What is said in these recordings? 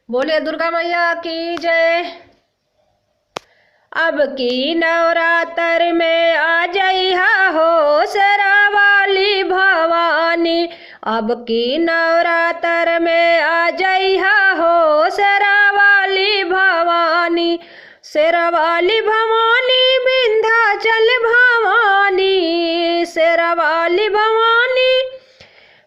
बोले दुर्गा मैया की जय। अब की नवरात्र में आ जइहा हो शेरा वाली भवानी। अब की नवरात्र में आ जइहा हो शेरा वाली भवानी। शेरा वाली भवानी विंध्याचल भवानी। शेरा वाली भवानी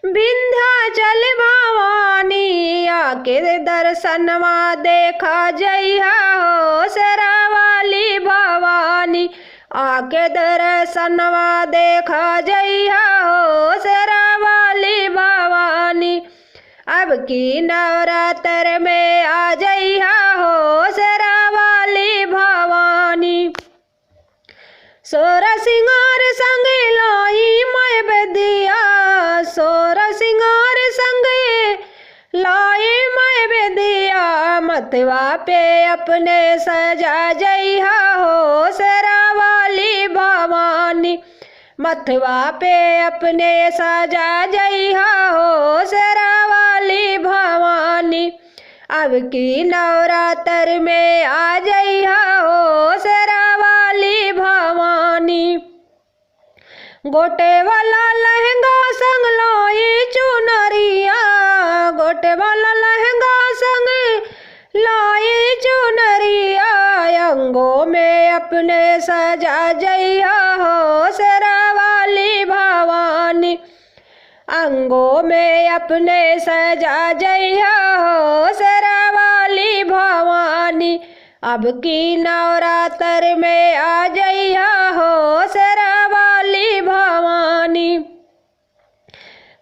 विंध्याचल भवानी। आके दर्शनवा देखा जइहा हो शेरा वाली भवानी। आके दर्शनवा देखा जइहा हो शेरा वाली भवानी। अब की नवरात्र में आ जइहा हो शेरा वाली भवानी। सोर सिंगार संग लाई मैं बेदिया। सोर सिंगार संग लाई मैं बेदिया। मथवा पे अपने सजा जइहा हो शेरा वाली भवानी। मथवा पे अपने सजा जइहा हो शेरा वाली भवानी। अब की नवरात्र में आ जइहा हो शेरा वाली भवानी। गोटे वाला लहंगा संग लाई चुनरिया। गोटे वाला लहंगा संग लाई चुनरिया। अंगों में अपने सजा जइहा हो शेरा वाली भवानी। अंगों में अपने सजा जइहा हो शेरा वाली भवानी। अब की नवरात्र में आ जइहा हो शेरा वाली भवानी।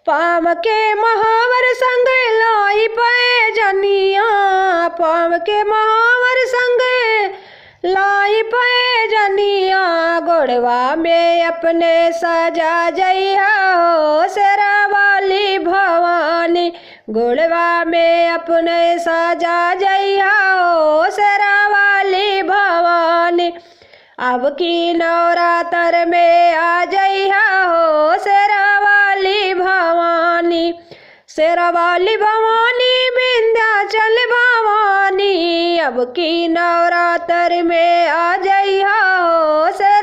पाँव के महावर संग लाई पैजनिया। पाँव के महावर संग लाई पैजनिया। गोड़वा में अपने सजा जइहा हो शेरा वाली भवानी। गोड़वा में अपने सजा जइहा हो शेरा वाली भवानी। अब की नवरात्र में आ जइहा हो शेरा वाली भवानी। शेरा वाली भवानी विंध्याचल भवानी। अब की नवरात्र में आ जइहा हो शेरा